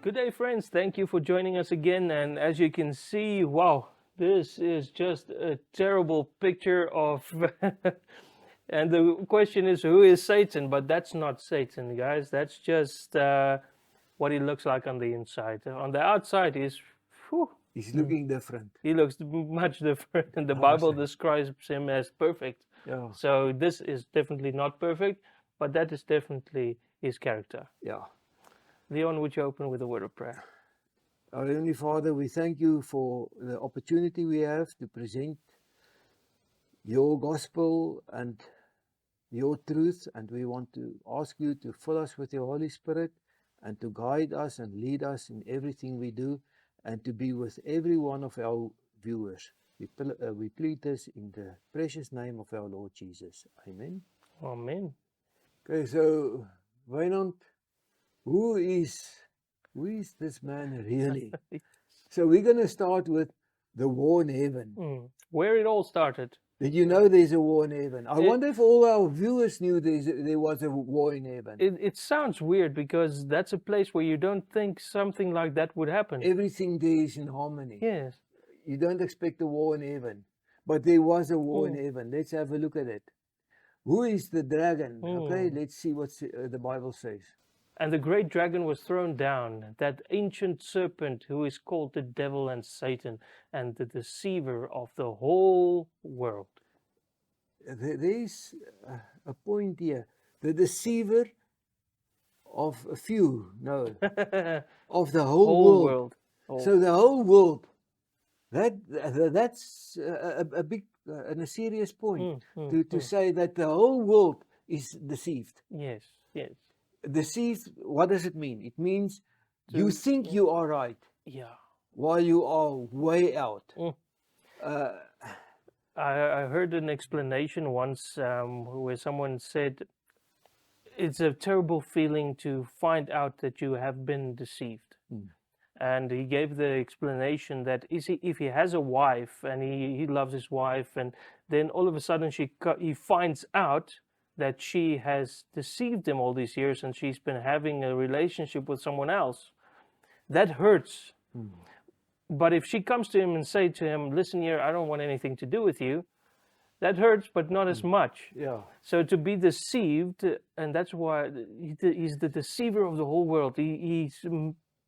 Good day, friends. Thank you for joining us again. And as you can see, wow, this is just a terrible picture of. And the question is, who is Satan? But that's not Satan, guys. That's just what he looks like on the inside. On the outside, whew, He's looking different. he looks much different. And the Bible describes him as perfect. Yeah, So this is definitely not perfect, but that is definitely his character. yeah. Leon, would you open with a word of prayer? Our Heavenly Father, we thank you for the opportunity we have to present your gospel and your truth. And we want to ask you to fill us with your Holy Spirit and to guide us and lead us in everything we do and to be with every one of our viewers. We plead this in the precious name of our Lord Jesus. Amen. Amen. Okay, so Wynand, who is this man really? So we're going to start with the war in heaven. Where it all started. Did you know there's a war in heaven? I wonder if all our viewers knew there was a war in heaven. It sounds weird because that's a place where you don't think something like that would happen. Everything there is in harmony. Yes. You don't expect a war in heaven. But there was a war in heaven. Let's have a look at it. Who is the dragon? Okay, let's see what the Bible says. And the great dragon was thrown down, that ancient serpent who is called the devil and Satan, and the deceiver of the whole world. There's a point here. The deceiver of a few, no, of the whole world. So the whole world, that's a big and a serious point to say that the whole world is deceived. Yes, yes. Deceived, what does it mean? It means you think you are right. Yeah. While you are way out. I heard an explanation once where someone said it's a terrible feeling to find out that you have been deceived. And he gave the explanation that if he has a wife and he loves his wife, and then all of a sudden he finds out that she has deceived him all these years and she's been having a relationship with someone else, that hurts. But if she comes to him and say to him, listen here, I don't want anything to do with you, that hurts, but not as much. Yeah. So to be deceived, and that's why he's the deceiver of the whole world. He's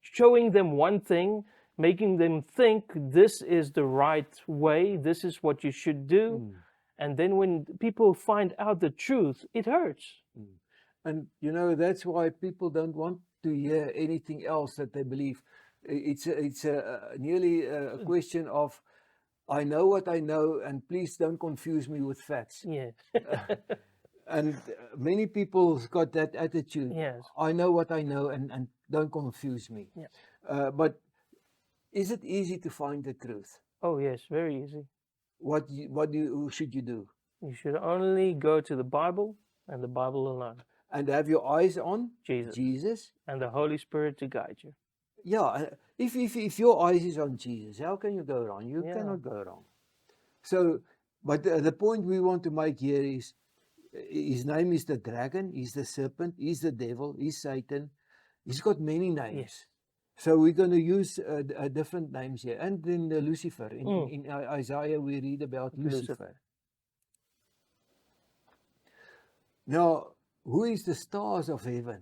showing them one thing, making them think this is the right way, this is what you should do. And then when people find out the truth, it hurts. And you know, that's why people don't want to hear anything else that they believe. It's nearly a question of, I know what I know, and please don't confuse me with facts. Yes. And many people got that attitude. Yes. I know what I know, and don't confuse me. Yeah. But is it easy to find the truth? Oh yes, very easy. What should you do? You should only go to the Bible and the Bible alone. And have your eyes on Jesus. And the Holy Spirit to guide you. Yeah, if your eyes is on Jesus, how can you go wrong? You cannot go wrong. So, but the point we want to make here is, his name is the dragon, he's the serpent, he's the devil, he's Satan. He's got many names. Yes. So we're going to use different names here. And then Lucifer. In Isaiah we read about Lucifer. Now, who is the stars of heaven?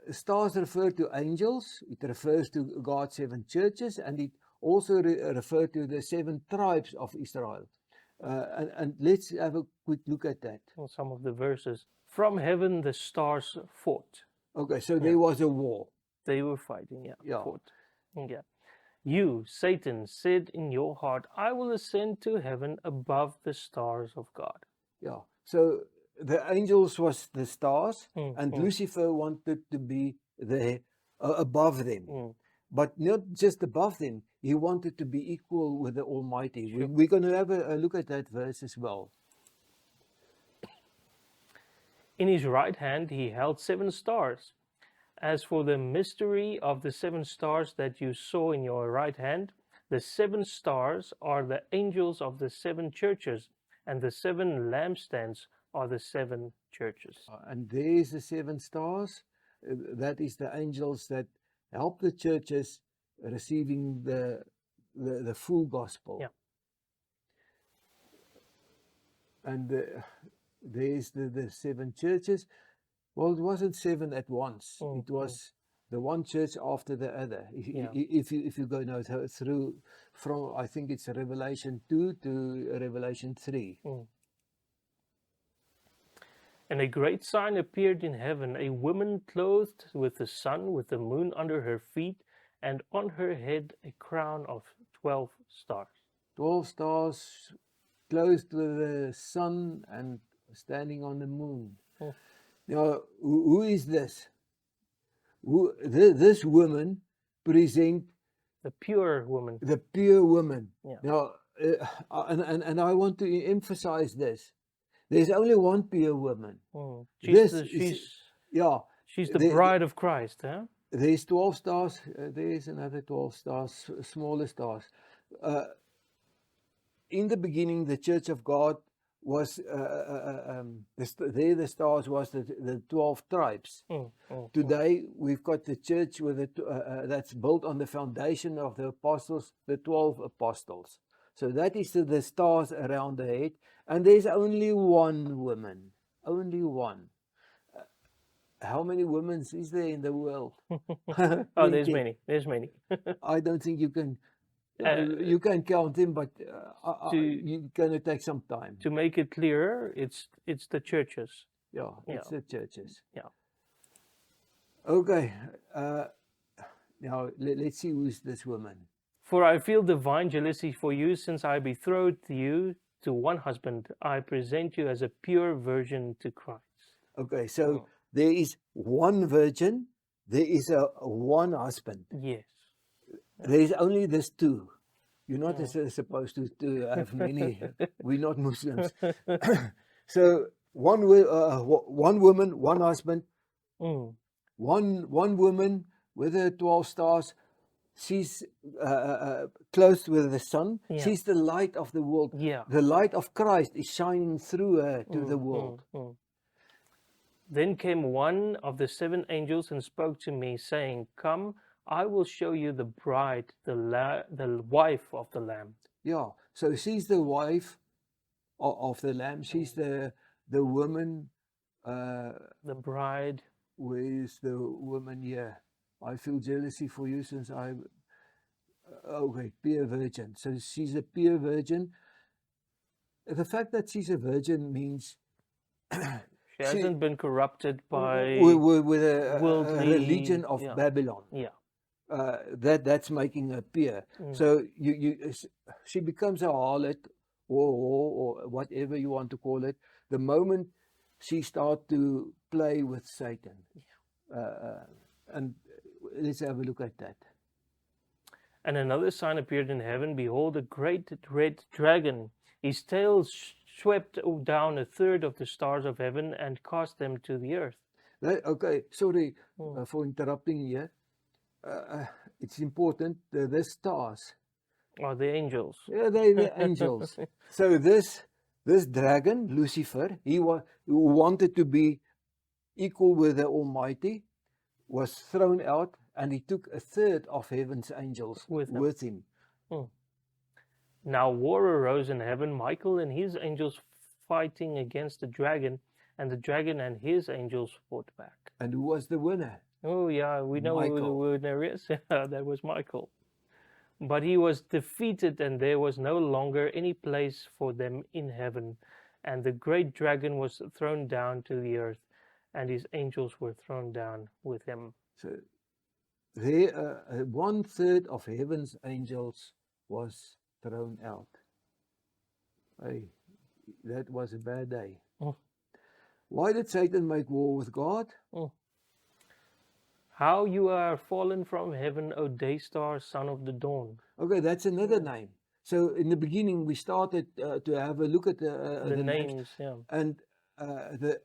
Stars refer to angels. It refers to God's 7 churches, and it also refers to the 7 tribes of Israel. And let's have a quick look at that. Well, some of the verses. From heaven the stars fought. Okay, so there was a war. They were fighting, fought. Yeah. You, Satan, said in your heart, I will ascend to heaven above the stars of God. Yeah. So the angels was the stars, and Lucifer wanted to be there above them. But not just above them, he wanted to be equal with the Almighty. Sure. We're going to have a look at that verse as well. In his right hand he held 7 stars. As for the mystery of the 7 stars that you saw in your right hand, the 7 stars are the angels of the 7 churches, and the 7 lampstands are the 7 churches. And there's the 7 stars. That is the angels that help the churches receiving the full gospel. Yeah. And there's the 7 churches. Well, it wasn't 7 at once. It was the one church after the other. Yeah. If you go now through from, I think it's Revelation 2 to Revelation 3. And a great sign appeared in heaven, a woman clothed with the sun, with the moon under her feet, and on her head a crown of 12 stars. 12 stars clothed with the sun and standing on the moon. Now, who is this? This woman present The pure woman. the pure woman. Yeah. Now, and I want to emphasize this. There's only one pure woman. She's She's the bride of Christ, huh? There's 12 stars. There's another 12 stars, smaller stars. In the beginning, the Church of God was the stars was the 12 tribes. Today we've got the church with that's built on the foundation of the apostles, the 12 apostles. So that is the stars around the head, and there's only one woman, only one. How many women is there in the world? Oh, there's many. There's many. I don't think you can. You can count them, but you're gonna take some time. To make it clearer, it's the churches. Yeah, it's the churches. Yeah. Okay. Now let's see who's this woman. For I feel divine jealousy for you, since I betrothed you to one husband. I present you as a pure virgin to Christ. Okay, so there is one virgin, there is one husband. Yes. There is only this two. You're not supposed to have many. We're not Muslims. So one woman, one husband, one woman with her 12 stars. She's clothed with the sun. Yeah. She's the light of the world. Yeah. The light of Christ is shining through her to the world. Then came one of the 7 angels and spoke to me, saying, Come, I will show you the bride, the wife of the Lamb. Yeah, so she's the wife of the Lamb. She's the woman. The bride. Where is the woman here? I feel jealousy for you since I'm okay, pure virgin. So she's a pure virgin. The fact that she's a virgin means she hasn't been corrupted by with a worldly religion of Babylon. Yeah. That's making her pure. So she becomes a harlot or whatever you want to call it the moment she starts to play with Satan. And let's have a look at that. And another sign appeared in heaven. Behold, a great red dragon. His tail swept down 1/3 of the stars of heaven and cast them to the earth. Okay, sorry for interrupting here. It's important. The stars are the angels. Yeah, they're the angels. So this dragon, Lucifer, who wanted to be equal with the Almighty, was thrown out, and he took 1/3 of heaven's angels with him. Now war arose in heaven, Michael and his angels fighting against the dragon, and the dragon and his angels fought back. And who was the winner? Oh yeah, we know who the winner is. That was Michael. But he was defeated, and there was no longer any place for them in heaven. And the great dragon was thrown down to the earth, and his angels were thrown down with him. So there, 1/3 of heaven's angels was thrown out. Hey, that was a bad day. Why did Satan make war with God? How you are fallen from heaven, O day star, son of the dawn. Okay, that's another name. So in the beginning, we started to have a look at the names. Yeah. And the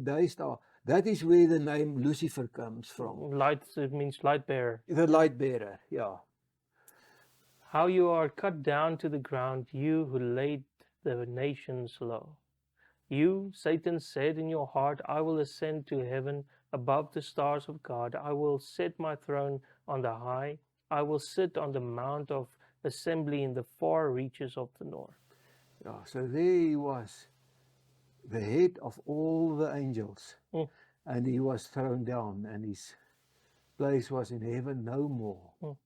day star, that is where the name Lucifer comes from. Light, it means light bearer. The light bearer, yeah. How you are cut down to the ground, you who laid the nations low. You, Satan, said in your heart, I will ascend to heaven. above the stars of God. I will set my throne on the high. I will sit on the mount of assembly in the far reaches of the north. Yeah, so there he was, the head of all the angels, Mm. and he was thrown down, and his place was in heaven no more.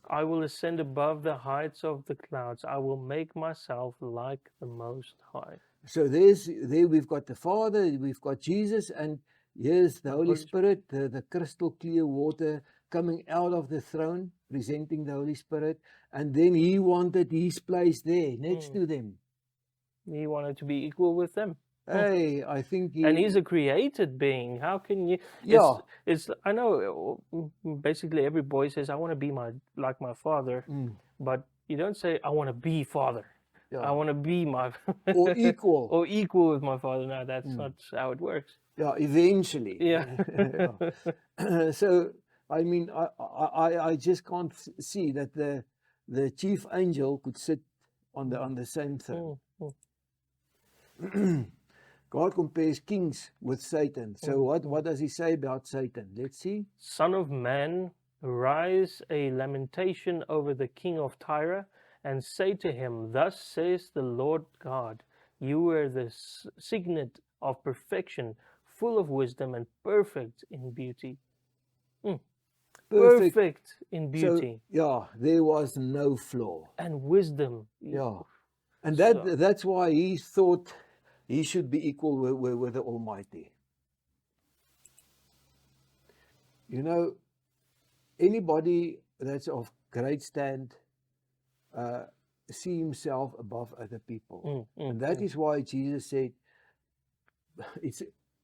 I will ascend above the heights of the clouds. I will make myself like the Most High. So there we've got the Father, we've got Jesus, and here's the Holy Spirit, the crystal clear water coming out of the throne, presenting the Holy Spirit. And then he wanted his place there, next to them. He wanted to be equal with them. Hey, I think And he's a created being. How can you? Yeah. It's I know. Basically, every boy says, "I want to be like my father," but you don't say, "I want to be father." Yeah. I want to be my or equal. or equal with my father. No, that's not how it works. Yeah, eventually. Yeah. Yeah. So I mean, I just can't see that the chief angel could sit on the same throne. God compares kings with Satan. So what does he say about Satan? Let's see. Son of man, rise a lamentation over the king of Tyre, and say to him, Thus says the Lord God, you were the signet of perfection, full of wisdom and perfect in beauty. Perfect in beauty. So, yeah, there was no flaw. And wisdom. Yeah. And that's why he thought he should be equal with the Almighty. You know, anybody that's of great stand see himself above other people. And that is why Jesus said,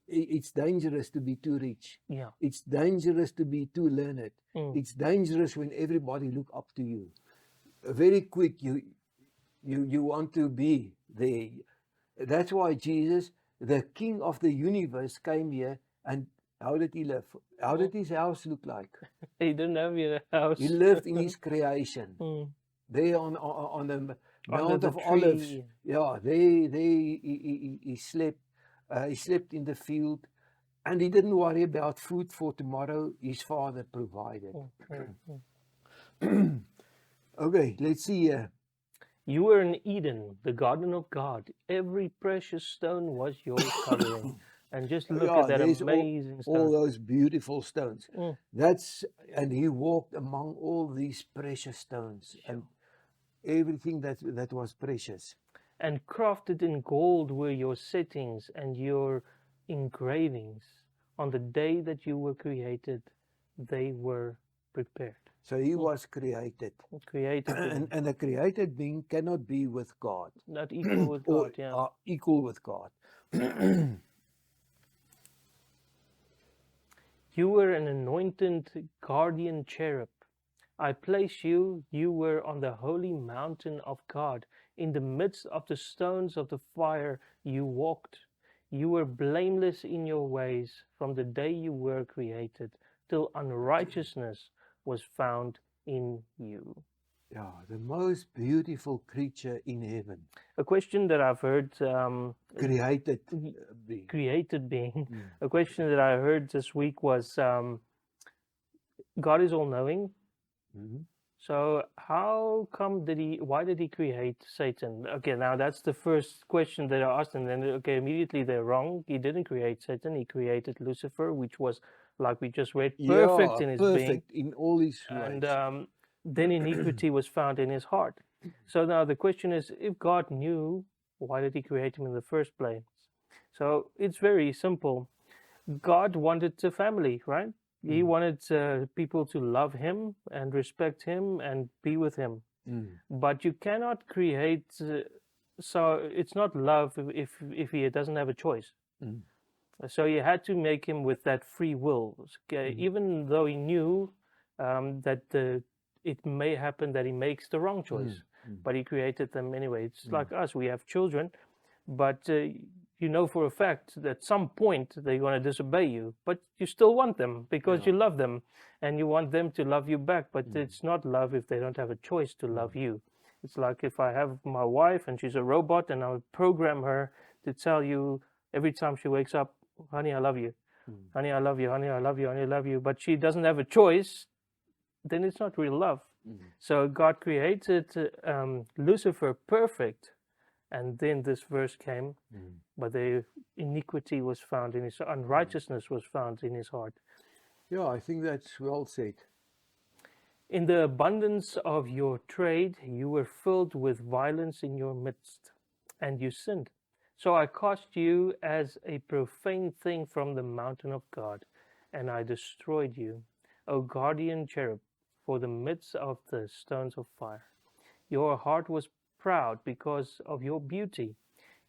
it's dangerous to be too rich. Yeah. It's dangerous to be too learned. It's dangerous when everybody look up to you. Very quick, you want to be there. That's why Jesus, the King of the universe, came here. And how did he live? How did his house look like? He didn't have a house. He lived in his creation. There on the Mount of Olives. Yeah, there he slept. He slept in the field. And he didn't worry about food for tomorrow. His Father provided. Okay, let's see here. You were in Eden, the garden of God. Every precious stone was your covering. And just look at that amazing stone. All those beautiful stones. And he walked among all these precious stones and everything that was precious. And crafted in gold were your settings and your engravings. On the day that you were created, they were prepared. So he was created. And a created being cannot be with God. Not equal with God, yeah. Equal with God. You were an anointed guardian cherub. I place you, you were on the holy mountain of God. In the midst of the stones of the fire you walked. You were blameless in your ways from the day you were created, till unrighteousness was found in you. Yeah, the most beautiful creature in heaven. A question that I've heard... created being. Created being. A question that I heard this week was, God is all-knowing. So why did he create Satan? Okay, now that's the first question that I asked, and then, okay, immediately they're wrong. He didn't create Satan. He created Lucifer, which was, like we just read, perfect in his being. Perfect in all his ways. And then iniquity was found in his heart. So now the question is, if God knew, why did he create him in the first place? So it's very simple. God wanted a family, right? He wanted people to love him and respect him and be with him. But you cannot create, so it's not love if he doesn't have a choice. So you had to make him with that free will. Even though he knew that it may happen that he makes the wrong choice, but he created them anyway. It's like us, we have children, but you know for a fact that at some point they're going to disobey you, but you still want them because you love them and you want them to love you back. But it's not love if they don't have a choice to love you. It's like if I have my wife and she's a robot and I would program her to tell you every time she wakes up, honey, I love you. Mm. Honey, I love you. Honey, I love you. Honey, I love you. But she doesn't have a choice. Then it's not real love. Mm. So God created Lucifer perfect. And then this verse came, Mm. but the iniquity was found in his, unrighteousness was found in his heart. Yeah, I think that's well said. In the abundance of your trade, you were filled with violence in your midst, and you sinned. So I cast you as a profane thing from the mountain of God, and I destroyed you, O guardian cherub, for the midst of the stones of fire. Your heart was proud because of your beauty.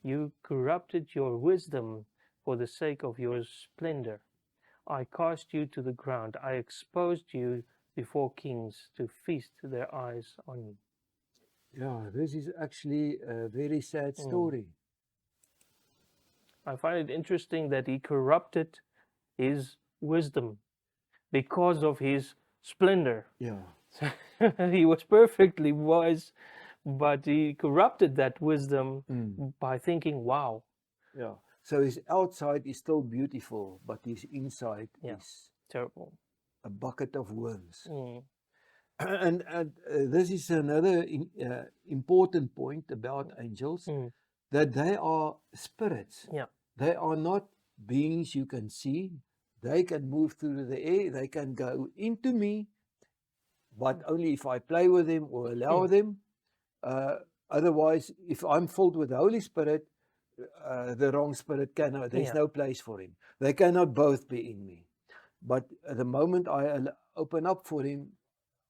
You corrupted your wisdom for the sake of your splendor. I cast you to the ground. I exposed you before kings to feast their eyes on you. Yeah, this is actually a very sad story. I find it interesting that he corrupted his wisdom because of his splendor. Yeah. He was perfectly wise, but he corrupted that wisdom by thinking, wow. Yeah. So his outside is still beautiful, but his inside is terrible. A bucket of worms. Mm. And this is another important point about angels, that they are spirits. Yeah. They are not beings you can see. They can move through the air. They can go into me, but only if I play with them or allow them. Otherwise, if I'm filled with the Holy Spirit, the wrong spirit cannot. There's no place for him. They cannot both be in me. But the moment I open up for him,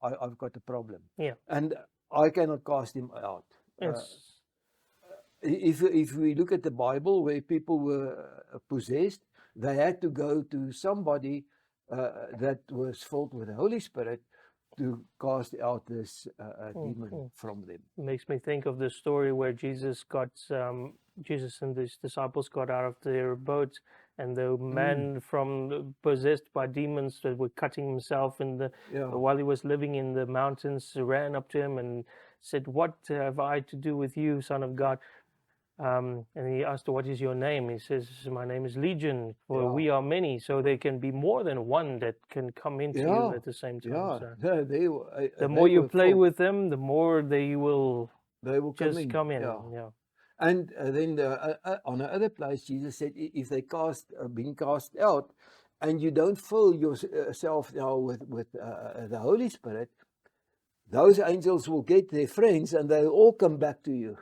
I've got a problem. Yeah. And I cannot cast him out. If we look at the Bible, where people were possessed, they had to go to somebody that was filled with the Holy Spirit to cast out this demon from them. It makes me think of the story where Jesus and his disciples got out of their boat, and the man possessed by demons that were cutting himself while he was living in the mountains ran up to him and said, "What have I to do with you, Son of God?" And he asked, "What is your name?" He says, "My name is Legion, for we are many." So there can be more than one that can come into you at the same time. Yeah. So the more you play with them, the more they will just come in. Yeah. And then on another place, Jesus said, if they being cast out, and you don't fill yourself now with the Holy Spirit, those angels will get their friends and they'll all come back to you.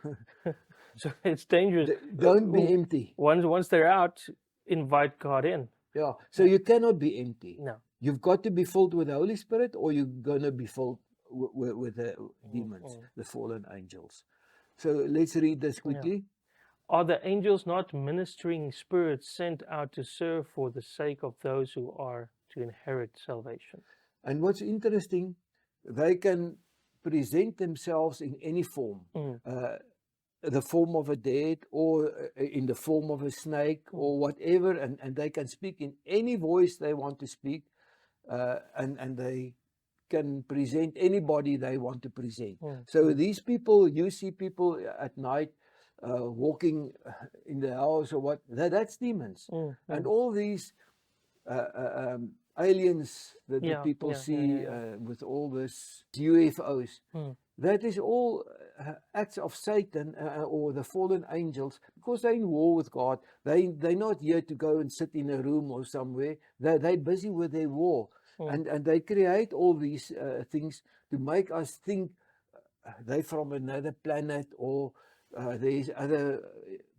So it's dangerous. Don't be empty. Once they're out, invite God in. Yeah. So you cannot be empty. No. You've got to be filled with the Holy Spirit, or you're going to be filled with the demons, the fallen angels. So let's read this quickly. Are the angels not ministering spirits sent out to serve for the sake of those who are to inherit salvation? And what's interesting, they can present themselves in any form. The form of a dead, or in the form of a snake, or whatever, and they can speak in any voice they want to speak, and they can present anybody they want to present. So these people, you see people at night walking in the house or what, that's demons. And all these aliens that the people see with all this UFOs, that is all acts of Satan or the fallen angels, because they're in war with God. They're not here to go and sit in a room or somewhere. They're busy with their war. And they create all these things to make us think they're from another planet, or there's other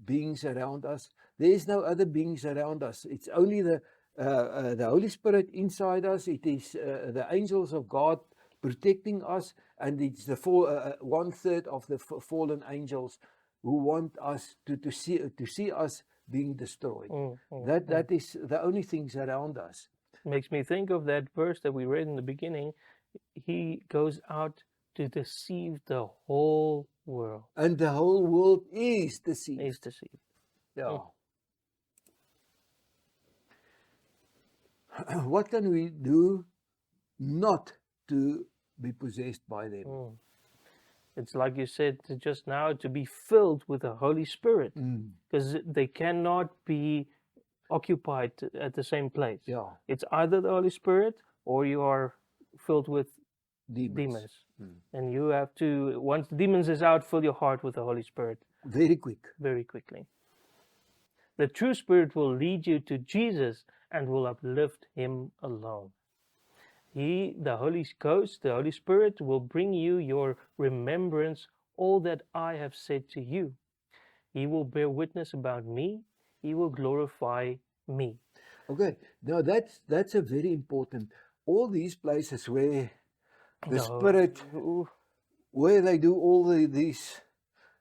beings around us. There is no other beings around us. It's only the Holy Spirit inside us. It is the angels of God protecting us, and it's the 1/3 of the fallen angels who want us to see us being destroyed. That is the only things around us. Makes me think of that verse that we read in the beginning. He goes out to deceive the whole world. And the whole world is deceived. Is deceived. Yeah. What can we do not to be possessed by them? It's like you said just now, to be filled with the Holy Spirit, because they cannot be occupied at the same place. Yeah, It's either the Holy Spirit or you are filled with demons. demons. Mm. And you have to, once the demons is out, fill your heart with the Holy Spirit Very quick. very quickly. The true Spirit will lead you to Jesus and will uplift him alone. The Holy Ghost, the Holy Spirit will bring you your remembrance all that I have said to you. He will bear witness about me. He will glorify me. Okay, now that's a very important. All these places where the Spirit, Ooh, where they do all these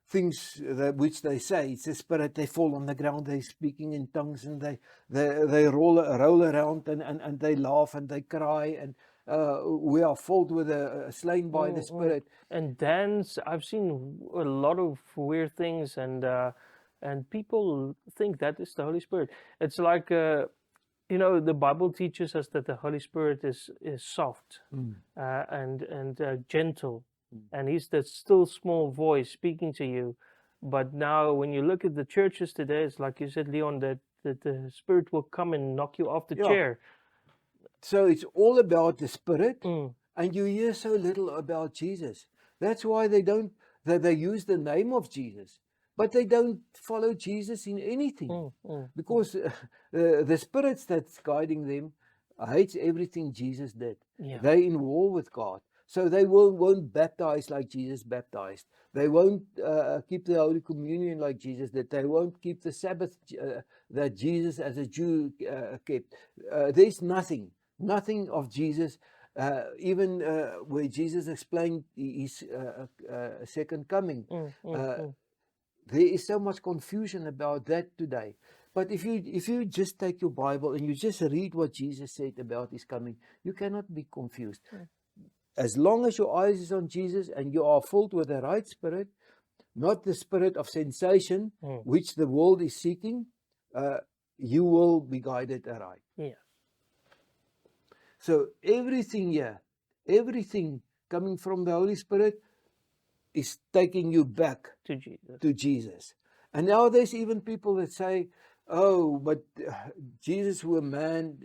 things that which they say, it's the Spirit. They fall on the ground, they speaking in tongues, and they roll around and they laugh and they cry, and we are filled with slain by the Spirit. And dance. I've seen a lot of weird things, and people think that is the Holy Spirit. It's like you know, the Bible teaches us that the Holy Spirit is soft and gentle, and he's that still small voice speaking to you. But now, when you look at the churches today, it's like you said, Leon, that the Spirit will come and knock you off the Yeah. chair. So it's all about the Spirit, Mm. and you hear so little about Jesus. That's why they use the name of Jesus, but they don't follow Jesus in anything. Because the spirits that's guiding them hates everything Jesus did. Yeah. They're in war with God. So they won't baptize like Jesus baptized. They won't keep the Holy Communion like Jesus did. They won't keep the Sabbath that Jesus as a Jew kept. There's nothing of Jesus. Even where Jesus explained his second coming. There is so much confusion about that today. But if you just take your Bible and you just read what Jesus said about his coming, you cannot be confused. As long as your eyes is on Jesus and you are filled with the right Spirit, not the spirit of sensation which the world is seeking, you will be guided aright. Yeah. So everything here, everything coming from the Holy Spirit is taking you back To Jesus. And now there's even people that say, oh, but Jesus was a man,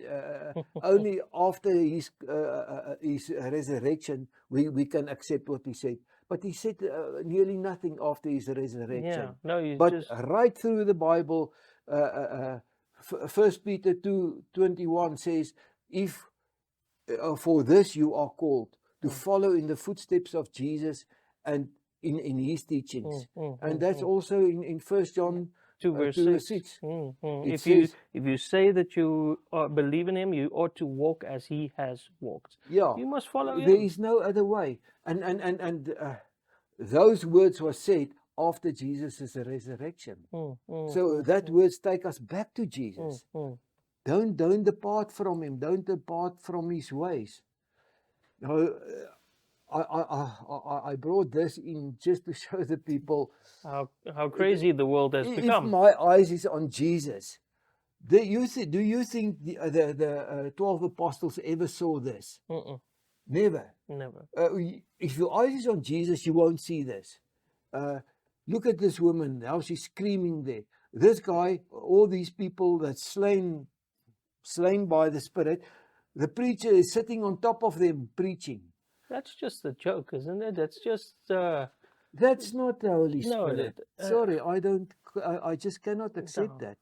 only after his resurrection we can accept what he said. But he said nearly nothing after his resurrection. Yeah. No, But just right through the Bible, 1 Peter 2:21 says, if for this you are called, to follow in the footsteps of Jesus and in his teachings. And that's also in 1 John 2 verse 6. If you say that you believe in him, you ought to walk as he has walked. Yeah, You must follow there him. is no other way. And those words were said after Jesus' resurrection. So that words take us back to Jesus. Don't depart from him. Don't depart from his ways. Now, I brought this in just to show the people how crazy the world has become. If my eyes is on Jesus, do you think the 12 apostles ever saw this? Never. Never. If your eyes is on Jesus, you won't see this. Look at this woman, how she's screaming there. This guy, all these people that's slain by the Spirit, the preacher is sitting on top of them preaching. That's just a joke, isn't it? That's just that's not the Holy No, Spirit. Sorry, I just cannot accept that.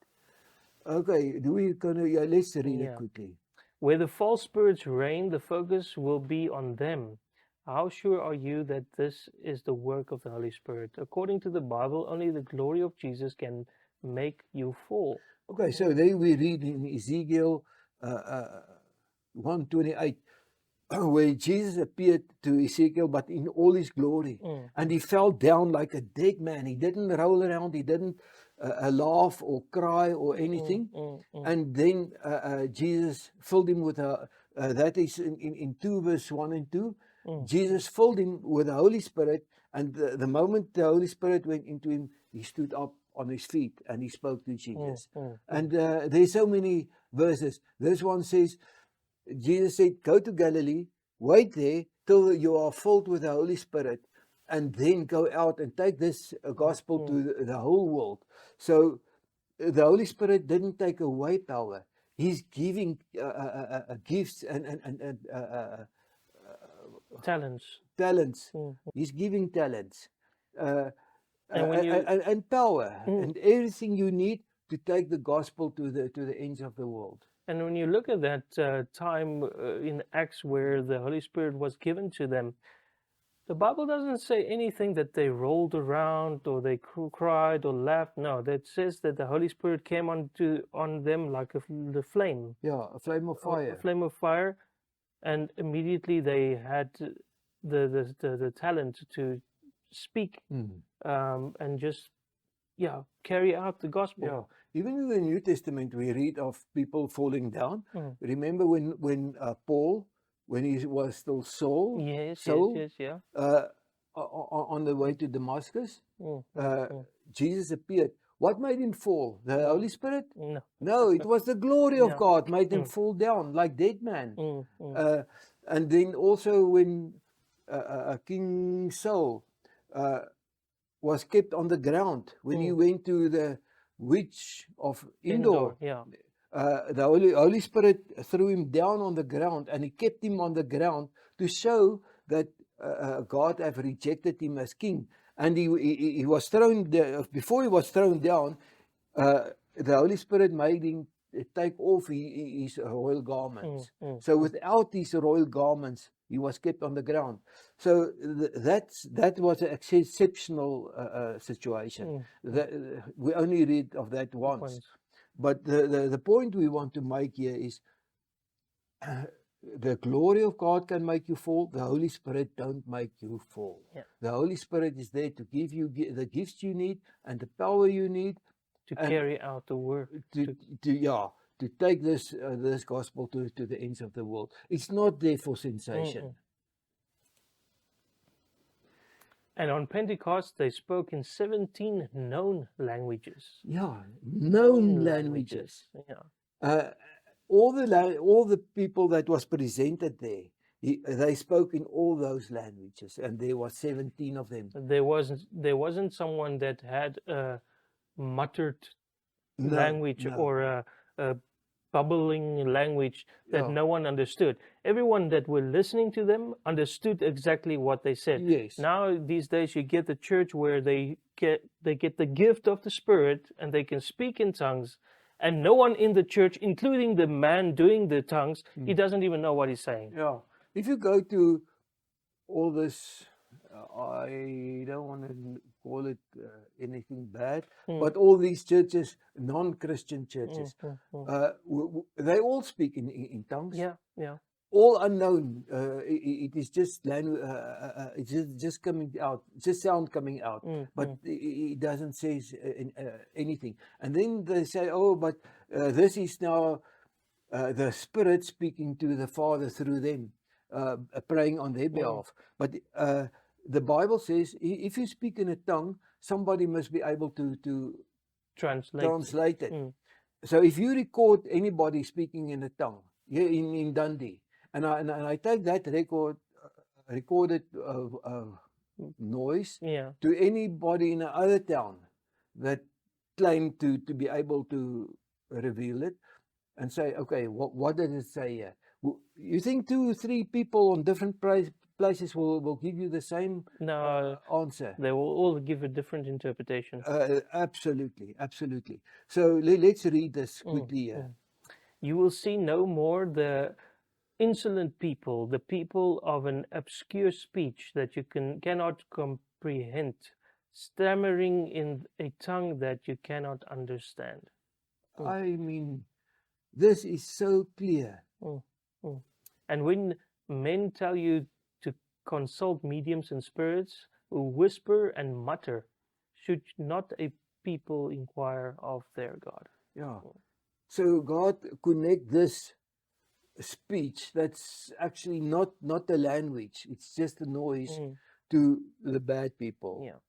Okay, let's read it quickly. Where the false spirits reign, the focus will be on them. How sure are you that this is the work of the Holy Spirit? According to the Bible, only the glory of Jesus can make you fall. Okay, so there we read in Ezekiel 1:28, where Jesus appeared to Ezekiel, but in all his glory. And he fell down like a dead man. He didn't roll around. He didn't laugh or cry or anything. And then Jesus filled him with that is in 2 verse 1 and 2. Jesus filled him with the Holy Spirit. And the moment the Holy Spirit went into him, he stood up on his feet and he spoke to Jesus. And there's so many verses. This one says, Jesus said, go to Galilee, wait there till you are filled with the Holy Spirit, and then go out and take this gospel to the whole world. So the Holy Spirit didn't take away power. He's giving gifts and Talents. talents. Mm. He's giving talents And when you and power Mm. and everything you need to take the gospel to the ends of the world. And when you look at that time in Acts where the Holy Spirit was given to them, the Bible doesn't say anything that they rolled around or they cried or laughed. No, that says that the Holy Spirit came on them like the flame, Yeah, a flame of a fire. flame of fire, and immediately they had the talent to speak Mm. and just carry out the gospel. Yeah, even in the New Testament, we read of people falling down. Mm. Remember when Paul, when he was still Saul, Yes, Saul, yes, yeah. on the way to Damascus, Mm, Jesus appeared. What made him fall? The Holy Spirit? No. No, it was the glory of Yeah. God made him Mm. fall down like dead man. Mm. And then also when King Saul was kept on the ground, when he went to the witch of Endor, Yeah. the Holy Spirit threw him down on the ground, and he kept him on the ground to show that God have rejected him as king. And he was thrown before he was thrown down. The Holy Spirit made him take off his royal garments. So without these royal garments, he was kept on the ground. So that was an exceptional situation. We only read of that once. But the point we want to make here is the glory of God can make you fall. The Holy Spirit don't make you fall. Yeah. The Holy Spirit is there to give you the gifts you need and the power you need to carry out the work. To take this gospel to the ends of the world. It's not there for sensation. And on Pentecost, they spoke in 17 known languages. Yeah, known languages. Yeah. All the people that was presented there, they spoke in all those languages, and there was 17 of them. There wasn't someone that had a muttered language or a bubbling language that no one understood. Everyone that were listening to them understood exactly what they said. Yes. Now these days you get the church where they get the gift of the Spirit and they can speak in tongues, and no one in the church, including the man doing the tongues, he doesn't even know what he's saying. Yeah. If you go to all this, I don't want to call it anything bad, but all these churches, non-Christian churches, they all speak in tongues. Yeah, yeah. All unknown. It is just it's just coming out, just sound coming out, but it doesn't say anything. And then they say, "Oh, but this is now the Spirit speaking to the Father through them, praying on their behalf." But the Bible says, if you speak in a tongue, somebody must be able to translate it. So if you record anybody speaking in a tongue here in Dundee, and I take that recorded noise to anybody in another town that claim to be able to reveal it and say, okay, what does it say here? You think 2 or 3 people on different places will give you the same answer? They will all give a different interpretation. Absolutely, absolutely. So let's read this quickly here. You will see no more the insolent people, the people of an obscure speech that you cannot comprehend, stammering in a tongue that you cannot understand. I mean, this is so clear. And when men tell you to consult mediums and spirits who whisper and mutter, should not a people inquire of their God? Yeah. So God connect this speech that's actually not a language, it's just a noise, to the bad people. Yeah.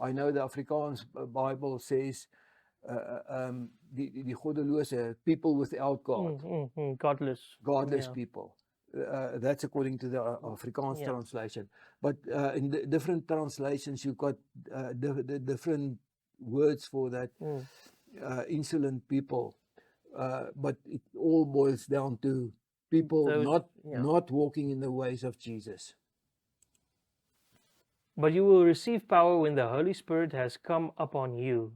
I know the Afrikaans Bible says die goddelose, people without God. Godless people. That's according to the Afrikaans translation. But in the different translations, you've got the different words for that Mm. insolent people. But it all boils down to people Those, yeah. not walking in the ways of Jesus. But you will receive power when the Holy Spirit has come upon you,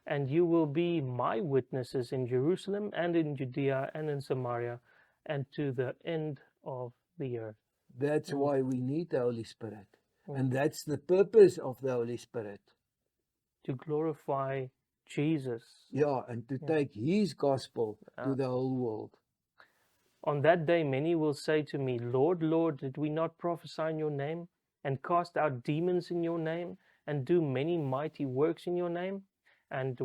and you will be my witnesses in Jerusalem and in Judea and in Samaria and to the end of the earth. That's Mm. why we need the Holy Spirit. Mm. And that's the purpose of the Holy Spirit. To glorify Jesus. Yeah, and to take His gospel to the whole world. On that day, many will say to me, Lord, Lord, did we not prophesy in your name, and cast out demons in your name, and do many mighty works in your name? And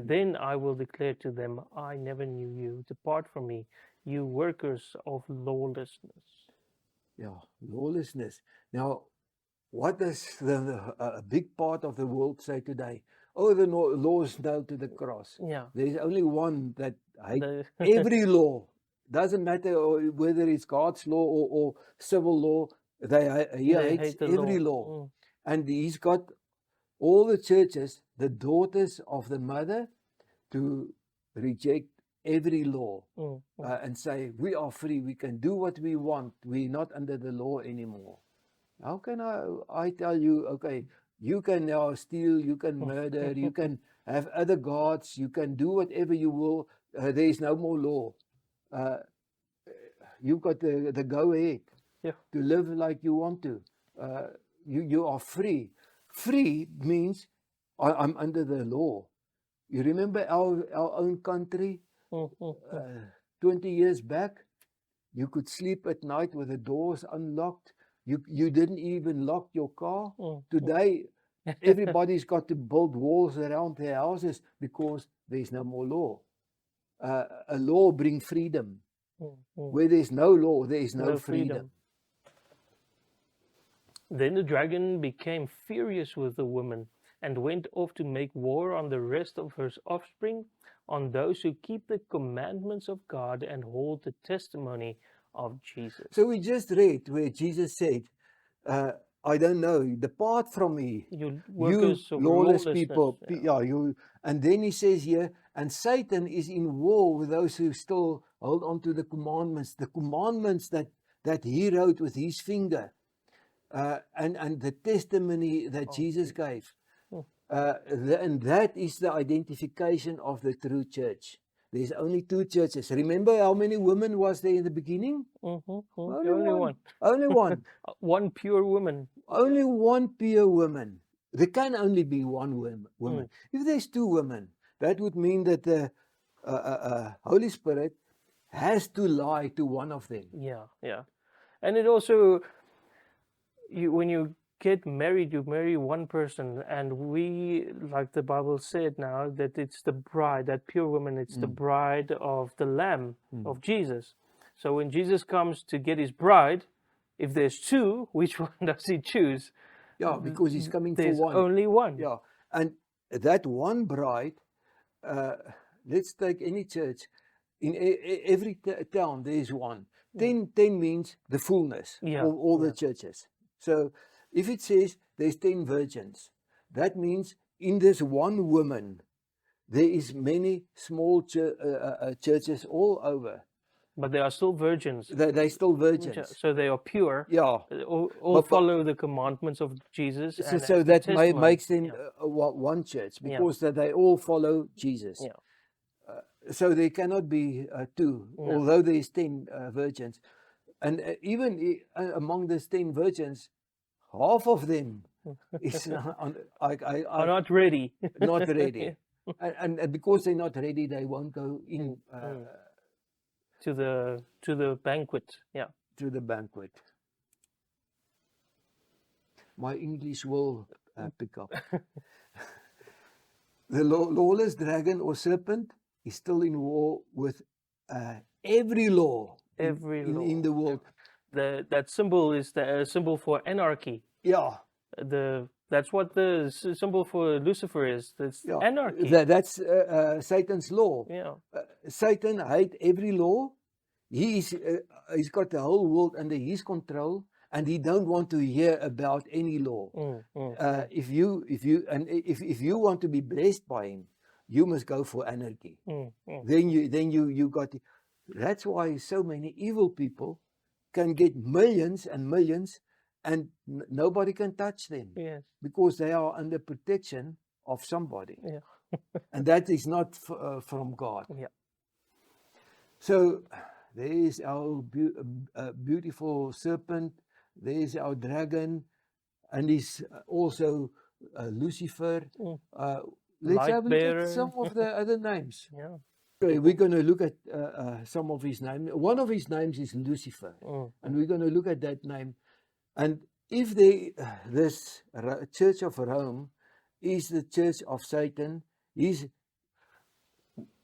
then I will declare to them, I never knew you. Depart from me, you workers of lawlessness. Yeah, lawlessness. Now, what does a big part of the world say today? Oh, the law is nailed to the cross. Yeah. There's only one that hates The- every law. Doesn't matter whether it's God's law or civil law. He They hates hate the every law. law. And he's got all the churches, the daughters of the mother, to reject every law and say, we are free, we can do what we want, we're not under the law anymore. How can I tell you, okay, you can now steal, you can murder, you can have other gods, you can do whatever you will, there is no more law. You've got the go-ahead to live like you want to. You are free. Free means I'm under the law. You remember our own country 20 years back? You could sleep at night with the doors unlocked. You didn't even lock your car. Today, everybody's got to build walls around their houses because there's no more law. A law brings freedom. Where there's no law, there is no freedom. Then the dragon became furious with the woman and went off to make war on the rest of her offspring, on those who keep the commandments of God and hold the testimony of Jesus. So we just read where Jesus said, I don't know, depart from me, you workers of lawless lawlessness. people. You. And then he says here, and Satan is in war with those who still hold on to the commandments that he wrote with his finger, and the testimony that Jesus gave. And that is the identification of the true church. There's only two churches. Remember how many women was there in the beginning? Only one. one. Only one. One pure woman. Only one pure woman. There can only be one woman. If there's two women, that would mean that the Holy Spirit has to lie to one of them. Yeah. And it also, when you get married, you marry one person, and we, like the Bible said now, that it's the bride, that pure woman, it's the bride of the Lamb of Jesus. So when Jesus comes to get his bride, if there's two, which one does he choose? Yeah, because he's coming for There's one. only one. Yeah, and that one bride, let's take any church, in every town there is one. 10 means the fullness of all the churches. So if it says there's 10 virgins, that means in this one woman, there is many small churches all over. But they are still virgins. They're still virgins. So they are pure. Yeah. All follow the commandments of Jesus. So that makes them one church, because that they all follow Jesus. Yeah. So there cannot be two, although there is 10 virgins. And even among these 10 virgins, half of them is are not ready. Not ready. And because they're not ready, they won't go in to the banquet. Yeah. To the banquet. My English will pick up. The lawless dragon or serpent is still in war with every law in the world. That symbol is the symbol for anarchy. Yeah. That's what the symbol for Lucifer is. It's anarchy. That's Satan's law. Yeah. Satan hates every law. He's got the whole world under his control, and he don't want to hear about any law. If you want to be blessed by him, you must go for anarchy. Then you got. That's why so many evil people can get millions and millions, and nobody can touch them. Yes. Because they are under protection of somebody. Yeah. And that is not from God. Yeah. So there is our beautiful serpent, there is our dragon, and is also Lucifer. Let's have a look Light-bearer. at some of the other names. Yeah. Okay, we're going to look at some of his names. One of his names is Lucifer, and we're going to look at that name. And if this Church of Rome is the church of Satan,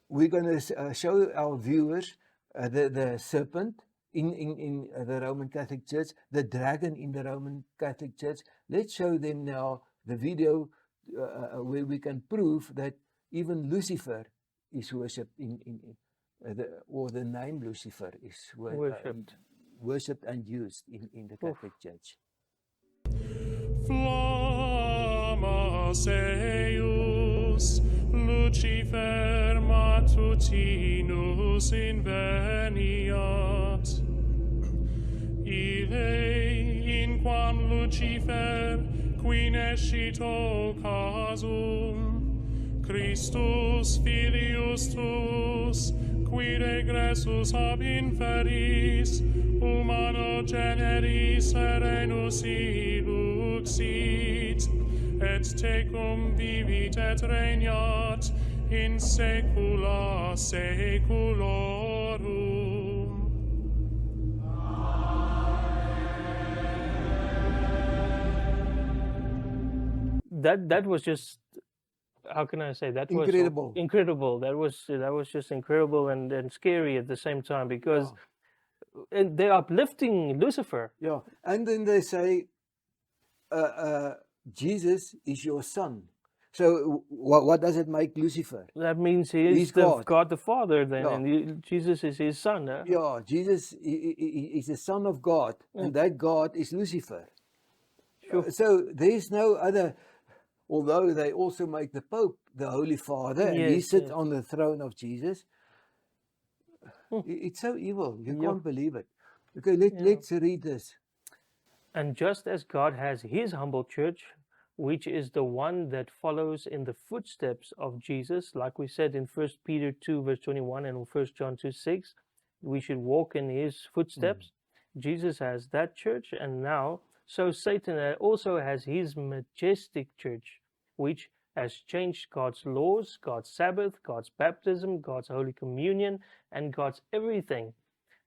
we're going to show our viewers the serpent in the Roman Catholic Church, the dragon in the Roman Catholic Church. Let's show them now the video where we can prove that even Lucifer is worshipped or the name Lucifer is worshipped and used in the Catholic Church. Flammas eius Lucifer matutinus inveniat, ille in quam Lucifer qui nescito casum, Christus filius tuus, qui regressus ab inferis, humano generis serenus iluxit, et tecum vivit et regnat in saecula saeculorum. That was just, how can I say, that Incredible. was incredible. That was just incredible and scary at the same time, because and they're uplifting Lucifer. Yeah, and then they say, Jesus is your son. So what does it make Lucifer? That means he He's is the God. God the Father then, Yeah. and Jesus is his son. Yeah, Jesus is the Son of God, and that God is Lucifer. Sure. So there's no other, although they also make the Pope the Holy Father, and he Yes, sits yes. on the throne of Jesus. It's so evil, you Yeah. can't believe it. Okay, let's read this. And just as God has his humble church, which is the one that follows in the footsteps of Jesus, like we said in 1 Peter 2 verse 21 and 1 John 2 6, we should walk in his footsteps. Jesus has that church, and now so Satan also has his majestic church, which has changed God's laws, God's Sabbath, God's baptism, God's Holy Communion, and God's everything.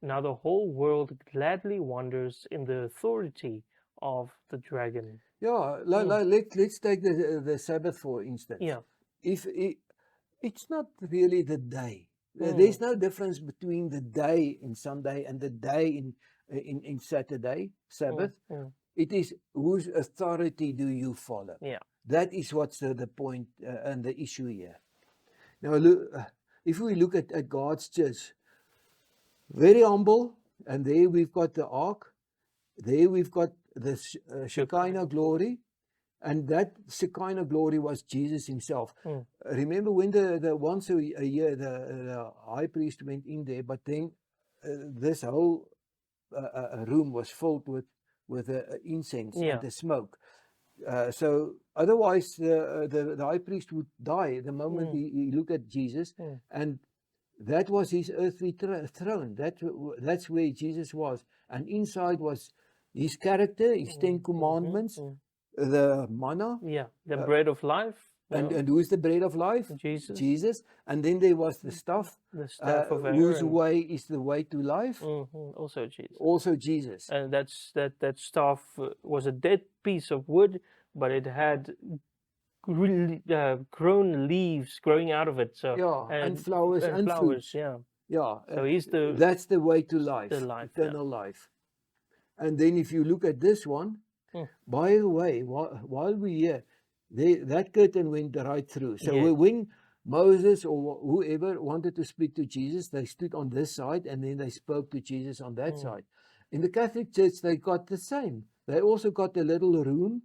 Now the whole world gladly wanders in the authority of the dragon. Yeah, let's take the Sabbath for instance. Yeah. It's not really the day. There's no difference between the day in Sunday and the day in Saturday, Sabbath. It is whose authority do you follow? Yeah. That is what's the point and the issue here. Now, look, if we look at God's church, very humble, and there we've got the ark, there we've got the Shekinah glory, and that Shekinah glory was Jesus himself. Remember when the once a year the high priest went in there, but then this whole room was filled with incense and the smoke. So otherwise the high priest would die the moment he looked at Jesus, and that was his earthly throne. That's where Jesus was, and inside was his character, his 10 commandments, the manna. Yeah, the bread of life. And who is the bread of life? Jesus. Jesus. And then there was the staff, The staff of whose Aaron. way is the way to life. Also Jesus. Also Jesus. And that staff was a dead piece of wood, but it had grown leaves growing out of it. So Yeah, and flowers and fruits. Yeah. Yeah. So he's the That's the way to life, the life, eternal life. And then if you look at this one, by the way, while we're here, that curtain went right through. So when Moses or whoever wanted to speak to Jesus, they stood on this side, and then they spoke to Jesus on that side. In the Catholic Church, they got the same. They also got a little room.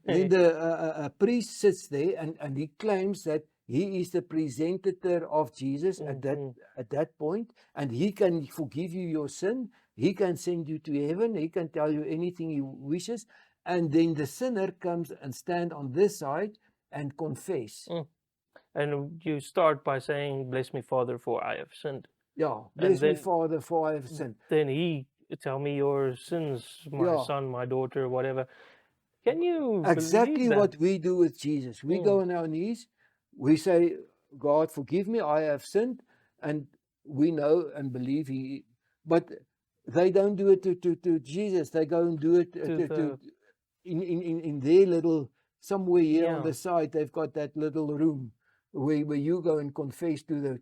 Then the priest sits there, and he claims that he is the presenter of Jesus at that point, and he can forgive you your sin. He can send you to heaven. He can tell you anything he wishes. And then the sinner comes and stand on this side and confess. And you start by saying, "Bless me, Father, for I have sinned." Yeah, bless me, then- Father, for I have sinned. Then he tell me your sins, my Yeah. son, my daughter, whatever. Can you Exactly believe that? what we do with Jesus. We go on our knees, we say, God, forgive me, I have sinned, and we know and believe He. But they don't do it to Jesus. They go and do it in their little, somewhere here on Yeah. the side, they've got that little room where you go and confess to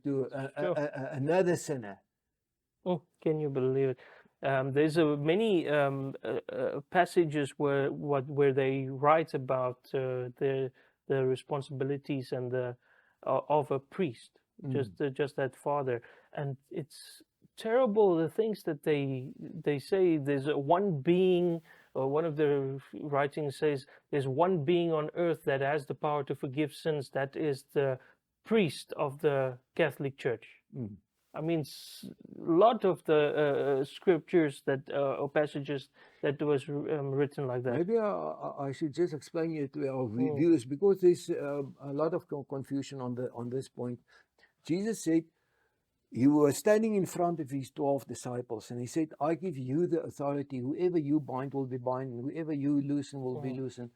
another sinner. Can you believe it? There's many passages where they write about the responsibilities and the of a priest, just that father, and it's terrible the things that they say. There's one being, or one of the writings says, there's one being on earth that has the power to forgive sins. That is the priest of the Catholic Church. I mean, a lot of the scriptures that or passages that was written like that. Maybe I should just explain it to our viewers, because there's a lot of confusion on this point. Jesus said he was standing in front of his 12 disciples, and he said, I give you the authority. Whoever you bind will be bound, and whoever you loosen will be loosened.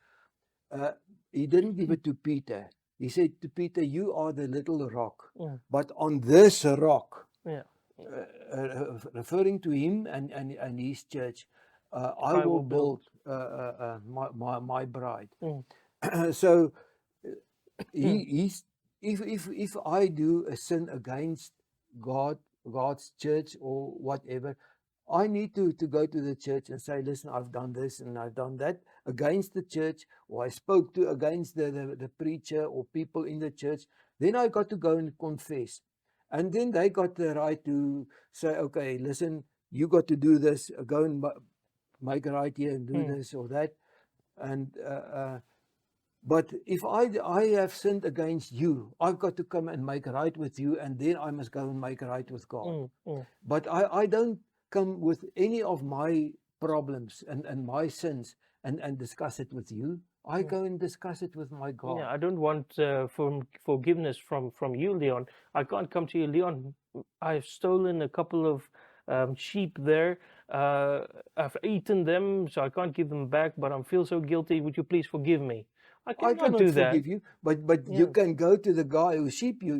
He didn't give it to Peter. He said to Peter, you are the little rock, but on this rock, referring to him and his church, I will build my bride. So if I do a sin against God's church or whatever, I need to go to the church and say, listen, I've done this and I've done that against the church, or I spoke against the preacher or people in the church. Then I got to go and confess. And then they got the right to say, okay, listen, you got to do this, go and make a right here and do this or that. And but if I have sinned against you, I've got to come and make right with you, and then I must go and make right with God. But I don't come with any of my problems and my sins and discuss it with you. I go and discuss it with my God. Yeah, I don't want forgiveness from you, Leon. I can't come to you, Leon. I've stolen a couple of sheep there. I've eaten them, so I can't give them back, but I feel so guilty. Would you please forgive me? I cannot do that. Forgive you, but you can go to the guy whose sheep you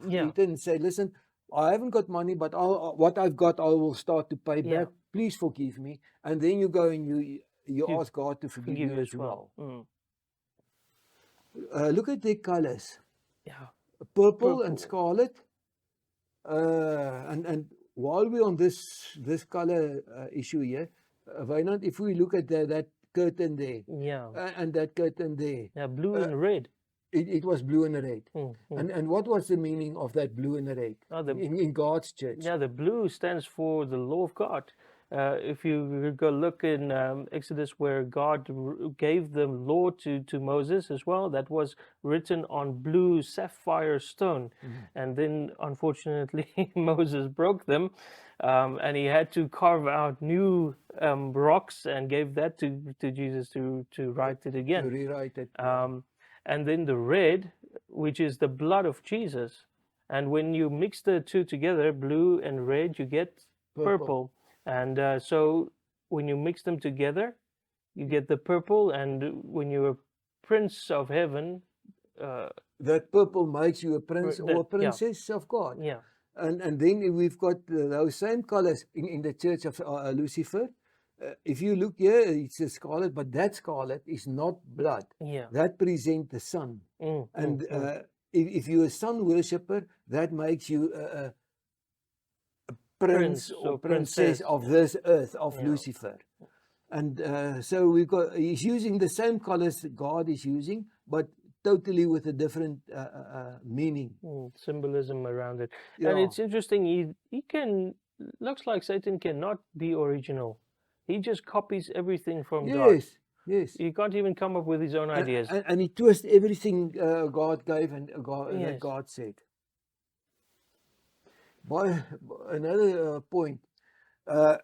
eaten and say, listen, I haven't got money, but what I've got, I will start to pay back. Please forgive me. And then you go and you ask God to forgive you as well. Look at their colors. Yeah. Purple and scarlet. And while we're on this color issue here, Wynand, if we look at that curtain there, and that curtain there, blue and red. It was blue and red. And what was the meaning of that blue and red in God's church? Yeah, the blue stands for the law of God. If you go look in Exodus, where God gave the law to Moses as well, that was written on blue sapphire stone. And then, unfortunately, Moses broke them, and he had to carve out new rocks and gave that to Jesus to write it again. To rewrite it. And then the red, which is the blood of Jesus. And when you mix the two together, blue and red, you get purple. And so when you mix them together, you get the purple. And when you're a prince of heaven, that purple makes you a prince or a princess of God. Yeah. And then we've got those same colors in the church of Lucifer. If you look here, it's a scarlet, but that scarlet is not blood. Yeah. That presents the sun. And if you're a sun worshipper, that makes you a prince or princess of this earth, of Lucifer. And so he's using the same colors that God is using, but totally with a different meaning. Symbolism around it. And it's interesting, he can, looks like Satan cannot be original. He just copies everything from God. Yes, yes. He can't even come up with his own ideas. And he twists everything God gave and that Yes. God said. By another point, uh,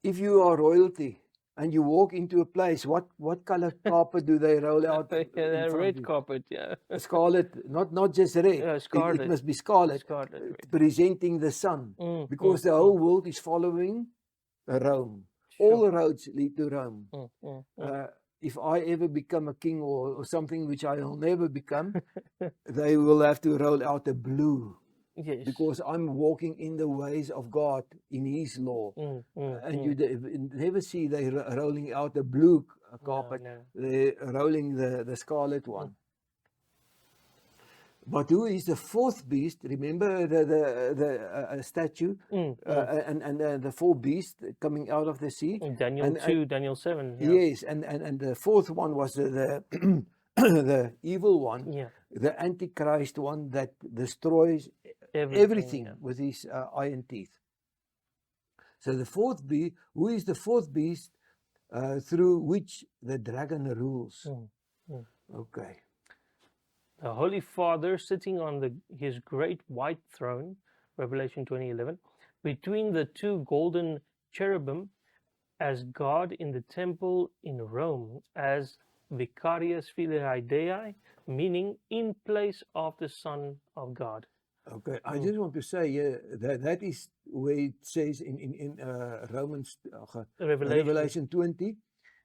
if you are royalty and you walk into a place, what color carpet do they roll out? Yeah, in that front of red you? carpet, yeah. Scarlet, not just red. Yeah, It scarlet. must be scarlet, Scarlet red. presenting the sun, Mm, because the whole world is following Rome. All Sure. roads lead to Rome. If I ever become a king or something, which I will never become, they will have to roll out a blue, Yes. because I'm walking in the ways of God, in His law. And you never see they rolling out a blue carpet. no. They're rolling the scarlet one. But who is the fourth beast? Remember the statue and the four beasts coming out of the sea? Daniel 2, Daniel 7. Yeah. Yes, and the fourth one was the the evil one, Yeah. the Antichrist one that destroys everything yeah. with his iron teeth. So the fourth beast, who is the fourth beast through which the dragon rules? Okay. The Holy Father sitting on his great white throne, Revelation 20:11, between the two golden cherubim, as God in the temple in Rome, as Vicarius Filii Dei, meaning in place of the Son of God. Okay, I just want to say that is where it says in Romans Revelation 20,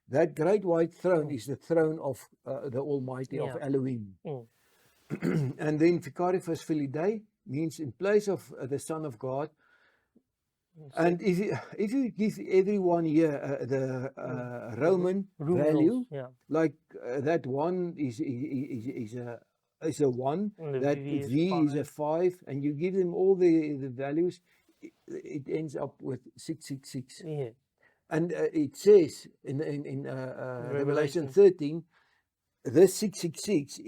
that great white throne is the throne of the Almighty, of Elohim. And then Vicarius Filii Dei means in place of the Son of God. And if you give everyone here the Roman value, like that one is a 1, that V is a 5, and you give them all the values, it ends up with 666. Yeah. And it says in Revelation 13, this 666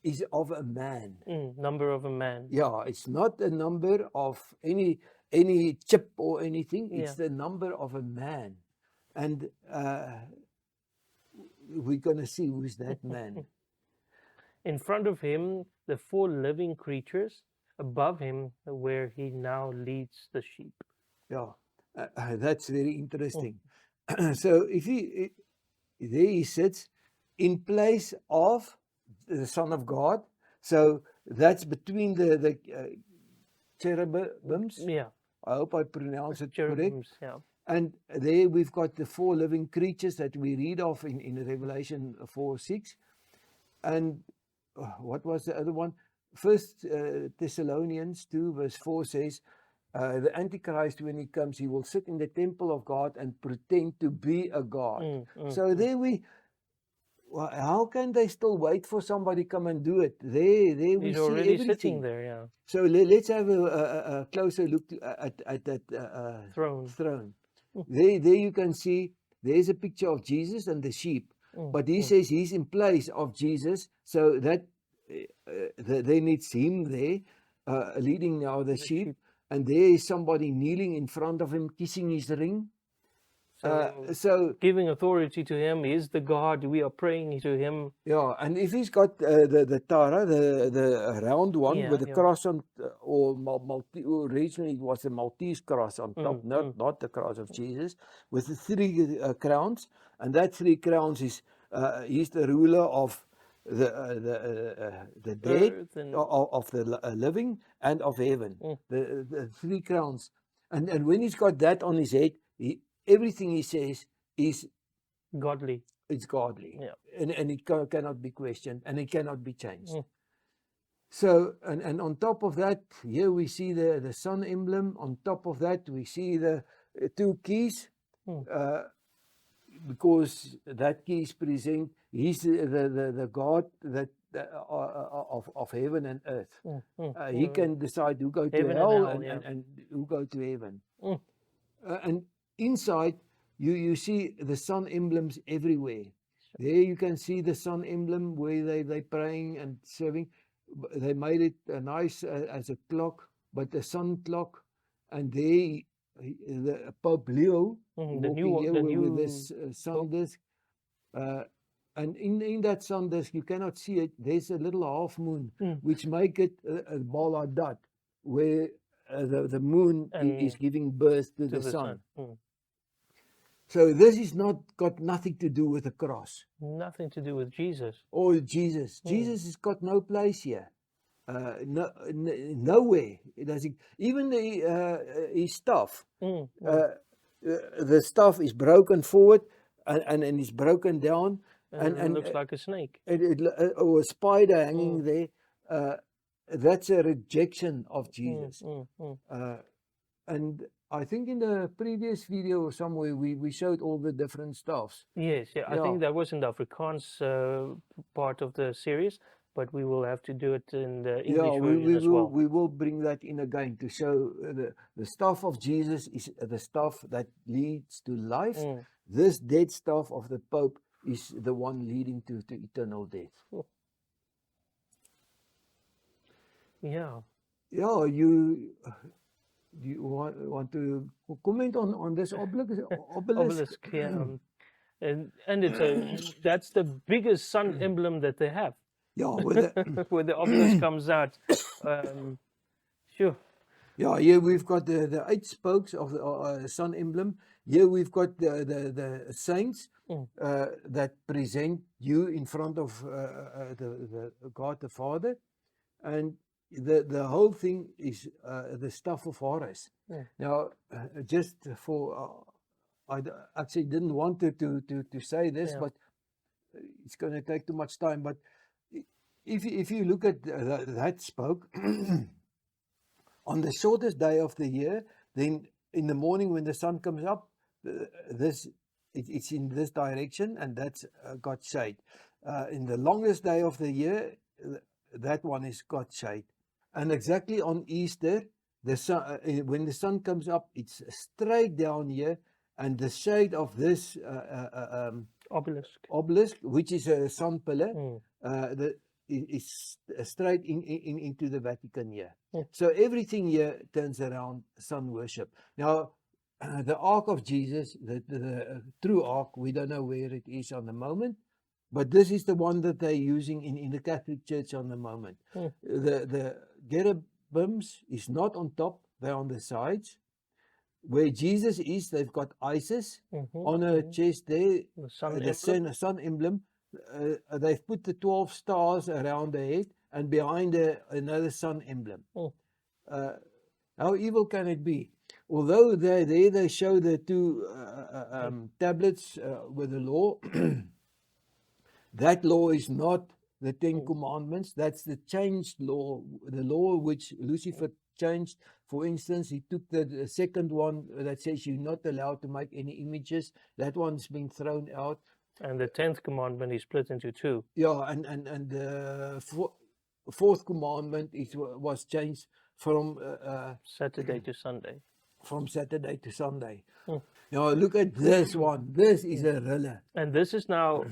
is of a man. Number of a man. Yeah, it's not a number of any chip or anything. It's the number of a man. And we're going to see who's that man. In front of him, the 4 living creatures. Above him, where he now leads the sheep. Yeah, that's very interesting. So there he sits in place of the Son of God. So that's between the cherubims. Yeah. I hope I pronounce it Cherubims, correct. yeah. And there we've got the 4 living creatures that we read of in Revelation 4:6. And what was the other one? First Thessalonians 2 verse 4 says, the Antichrist, when he comes, he will sit in the temple of God and pretend to be a god. So there how can they still wait for somebody to come and do it? There we He's see already everything. sitting there, yeah. So let's have a closer look at that throne. There you can see there's a picture of Jesus and the sheep. But he says he's in place of Jesus, so that there needs him there, leading now the sheep. And there is somebody kneeling in front of him, kissing his ring. So giving authority to him, he is the God. We are praying to him. Yeah, and if he's got the Tara, the round one with the cross on, originally it was a Maltese cross on top, not the cross of Jesus, with the 3 crowns, and that 3 crowns is he's the ruler of the dead, of the living, and of heaven. The 3 crowns, and when he's got that on his head, everything he says is godly. It's godly, yeah. And it cannot be questioned, and it cannot be changed. So, and on top of that, here we see the sun emblem. On top of that, we see the 2 keys, because that keys present he's the God that of heaven and earth. He can decide who go to hell and who go to heaven. And inside, you see the sun emblems everywhere. There you can see the sun emblem where they praying and serving. They made it nice as a clock, but the sun clock. And there Pope Leo The new walking one- here the with new this sun Pope. disk. And in that sun disk, you cannot see it. There's a little half moon, Mm. which make it a bala dot, where the moon is And giving birth to to the sun. Mm. So this is not got nothing to do with the cross Nothing to do with Jesus. or Jesus. Mm. Jesus has got no place here. Nowhere does he. Even his staff. Mm. The staff is broken forward and is broken down, And, and looks like a snake. or a spider hanging Mm. there. That's a rejection of Jesus. Mm. And I think in the previous video or somewhere we showed all the different staffs. Yes, yeah. I Yeah. think that was in the Afrikaans part of the series, but we will have to do it in the English version as well. We will bring that in again to show the staff of Jesus is the staff that leads to life. Mm. This dead staff of the Pope is the one leading to eternal death. Yeah. Yeah, you want to comment on this obelisk? Obelisk, yeah. And it's that's the biggest sun emblem that they have. Yeah, with the, Where the obelisk comes out. Sure. yeah, here we've got the 8 spokes of the sun emblem. Here we've got the saints Mm. that present you in front of the God the Father, and the whole thing is the staff of Horus. Mm. Now, just for actually didn't want to say this, Yeah. but it's going to take too much time. But if you look at that spoke on the shortest day of the year, then in the morning when the sun comes up, it's in this direction, and that's got shade. In the longest day of the year, that one is got shade. And exactly on Easter, the sun, when the sun comes up, it's straight down here, and the shade of this Obelisk. which is a sun pillar, Mm. is straight into the Vatican here. Mm. So everything here turns around sun worship. Now, the Ark of Jesus, the true Ark, we don't know where it is on the moment, but this is the one that they're using in the Catholic Church on the moment. Mm. The cherubims is not on top, they're on the sides. Where Jesus is, they've got Isis on her chest there, The sun the emblem. sun emblem. They've put the 12 stars around the head, and behind her another sun emblem. Mm. How evil can it be? Although they show the 2 tablets with the law, that law is not the 10 commandments. That's the changed law, the law which Lucifer changed. For instance, he took the second one that says you're not allowed to make any images. That one's been thrown out. And the 10th commandment is split into 2. Yeah, and the fourth commandment was changed from Saturday to Sunday. Saturday to Sunday. Mm. Now look at this one. This is a thriller. And this is now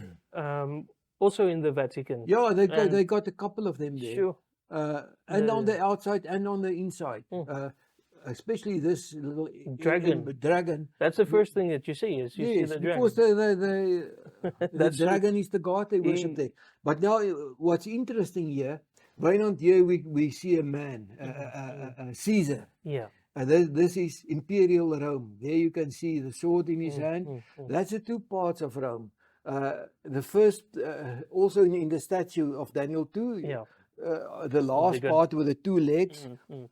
also in the Vatican. Yeah, And- they got a couple of them there. Sure. And on The- the outside and on the inside. Mm. Especially this little Dragon. dragon. That's the first thing that you see is you see Yes, the dragon. because the That's true. dragon is the god they worship Mm. there. But now, what's interesting here, Wynand, here we see a man, Caesar. Yeah. This is Imperial Rome. There you can see the sword in his hand. Mm. That's the 2 parts of Rome. The first, also in the statue of Daniel 2, Yeah. the last bigger- part with the 2 legs, Mm.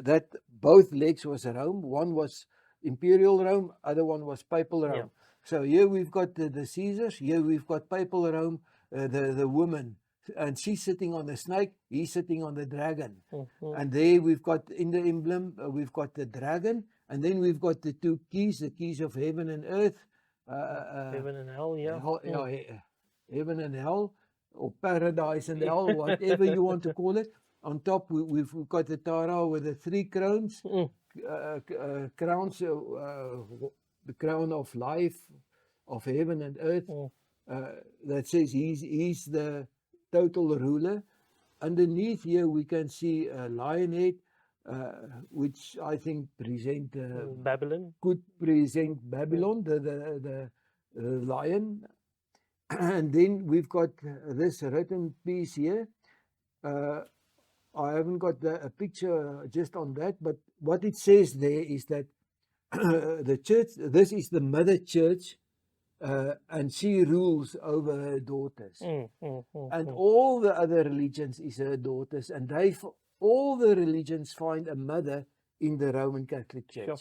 that both legs was Rome. One was Imperial Rome, other one was Papal Rome. Yeah. So here we've got the Caesars, here we've got Papal Rome, the woman, and she's sitting on the snake, he's sitting on the dragon. Mm. And there we've got in the emblem, we've got the dragon, and then we've got the 2 keys, the keys of heaven and earth. Heaven and hell, yeah. Hell, heaven and hell, or paradise and hell, whatever you want to call it. On top, we've got the Tara with the 3 crowns, Mm. crowns, the crown of life, of heaven and earth. Mm. That says he's the total ruler. Underneath here, we can see a lion head which I think present Babylon. could present Babylon, the lion. And then we've got this written piece here. I haven't got a picture just on that, but what it says there is that the church, this is the mother church, and she rules over her daughters. And all the other religions is her daughters, and all the religions find a mother in the Roman Catholic Church. Sure.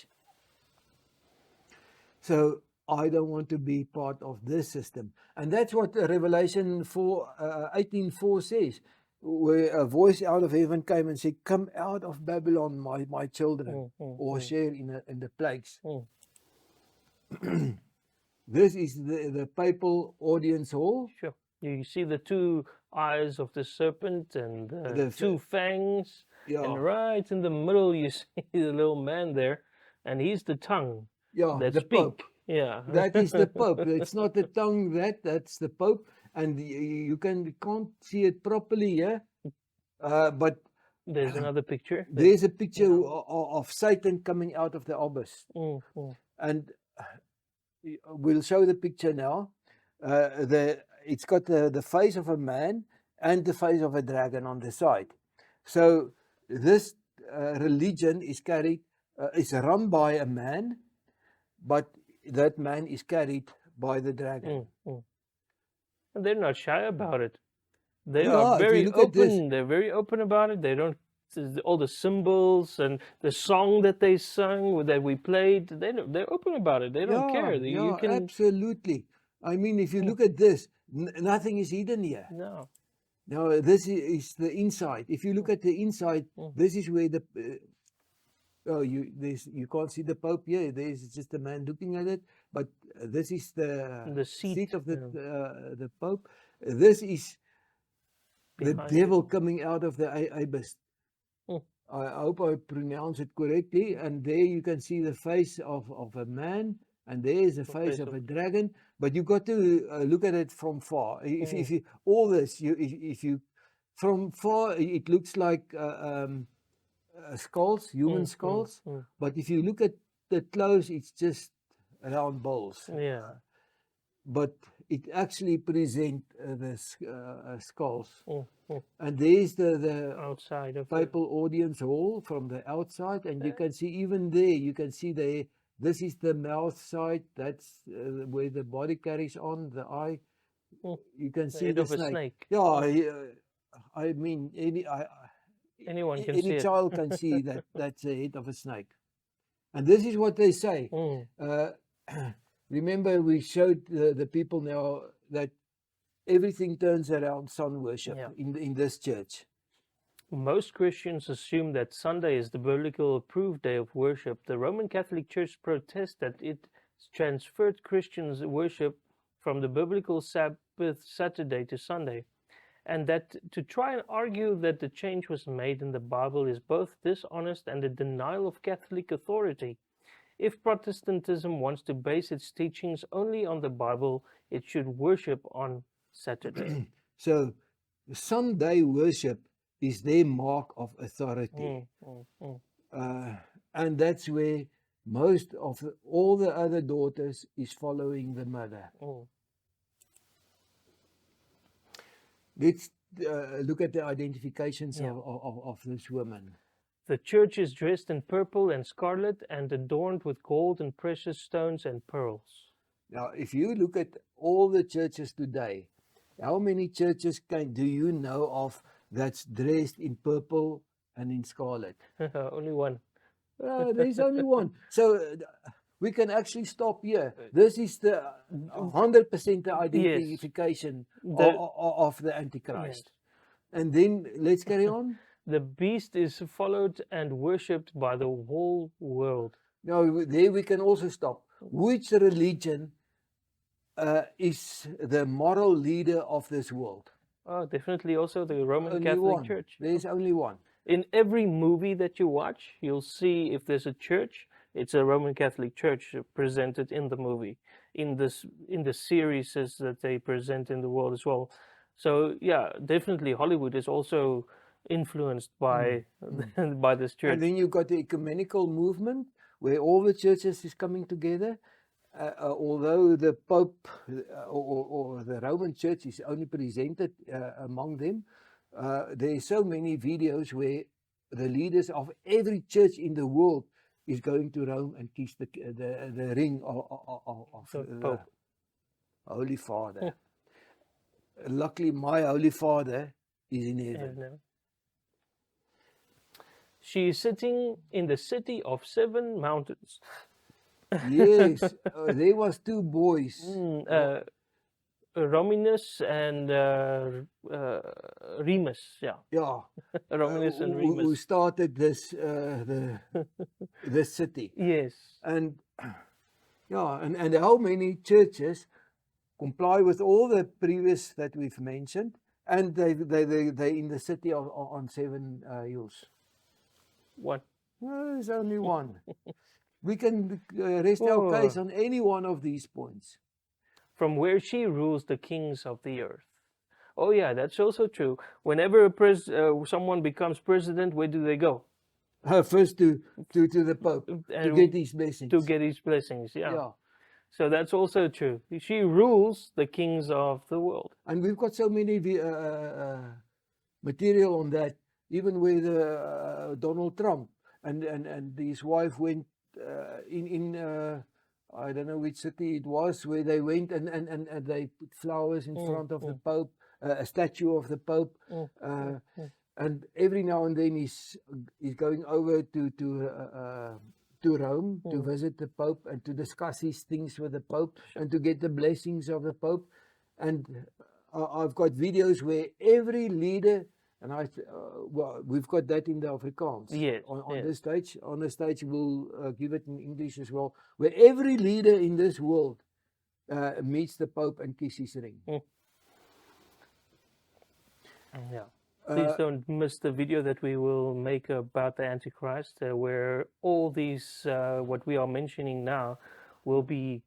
So I don't want to be part of this system. And that's what Revelation 18:4 says, where a voice out of heaven came and said, "Come out of Babylon, my children," or share in the plagues. This is the papal audience hall. Sure. You see the two eyes of the serpent and The two fangs. Yeah, And right in the middle, you see the little man there, and he's the tongue yeah, that the speak. Pope. Yeah. That is the Pope. It's not the tongue, that's the Pope. And you can't see it properly here, but There's another picture. there's a picture of Satan coming out of the abyss. And we'll show the picture now. It's got the face of a man and the face of a dragon on the side. So this religion is run by a man, but that man is carried by the dragon. And they're not shy about it. They Yeah, are if you very look at this- open. They're very open about it. They don't all the symbols and the song that they sung that we played. They're open about it. They don't care. You can Absolutely. I mean, if you look at this, nothing is hidden here. no. Now, this is the inside. If you look at the inside, this is where the you can't see the Pope here. There's just a man looking at it, but this is the seat, of the Pope. This is the Behind devil coming out of the abyss. Mm. I hope I pronounce it correctly. And there you can see the face of a man, and there is the face of a dragon. But you got to look at it from far. If you all this, if you from far, it looks like skulls, human skulls. But if you look at the close, it's just round balls. Yeah. But it actually present the skulls. And there's the Outside of papal audience hall from the outside, and you can see even there, you can see there, this is the mouth side, that's where the body carries on, the eye. You can see head the of a snake. Yeah, I mean, Anyone can see any it. child can see that that's the head of a snake. And this is what they say. Remember, we showed the people now that everything turns around sun worship in this church. Most Christians assume that Sunday is the biblical approved day of worship. The Roman Catholic Church protests that it transferred Christians' worship from the biblical Sabbath Saturday to Sunday, and that to try and argue that the change was made in the Bible is both dishonest and a denial of Catholic authority. If Protestantism wants to base its teachings only on the Bible, it should worship on Saturday. So Sunday worship is their mark of authority. And that's where most of all the other daughters is following the mother. Let's look at the identifications of this woman. The church is dressed in purple and scarlet and adorned with gold and precious stones and pearls. Now, if you look at all the churches today, how many churches do you know of that's dressed in purple and in scarlet? Only one. There's only one. So we can actually stop here. This is the 100% the identification of the Antichrist. And then let's carry on. The beast is followed and worshipped by the whole world. Now, there we can also stop. Which religion is the moral leader of this world? Oh, definitely also the Roman Only Catholic one. Church. There's only one. In every movie that you watch, you'll see if there's a church, it's a Roman Catholic Church presented in the movie, in the series that they present in the world as well. So yeah, definitely Hollywood is also influenced by by this church. And then you've got the ecumenical movement where all the churches is coming together. Although the Pope or the Roman Church is only presented among them, there are so many videos where the leaders of every church in the world is going to Rome and kiss the ring of The the Pope. Holy Father. Luckily, my Holy Father is in heaven. And, she is sitting in the city of 7 mountains. Yes, there was 2 boys. Rominus and Remus. Yeah, Yeah, Rominus and who Remus. started this this city. Yes. And yeah, and how many churches comply with all the previous that we've mentioned, and they in the city on 7 hills. What? No, there's only one. We can rest our case on any one of these points. From where she rules the kings of the earth. Oh yeah, that's also true. Whenever someone becomes president, where do they go? First to the Pope to And get his blessings. to get his blessings. Yeah. Yeah. So that's also true. She rules the kings of the world. And we've got so many material on that, even with Donald Trump and his wife went in I don't know which city it was, where they went and they put flowers in front of the Pope, a statue of the Pope, and every now and then he's going over to Rome to visit the Pope and to discuss his things with the Pope and to get the blessings of the Pope. And I've got videos where every leader, and well, we've got that in the Afrikaans. Yes, On yes. this stage. On the stage, we'll give it in English as well, where every leader in this world meets the Pope and kisses his ring. Yeah. Please don't miss the video that we will make about the Antichrist, where all these, what we are mentioning now, will be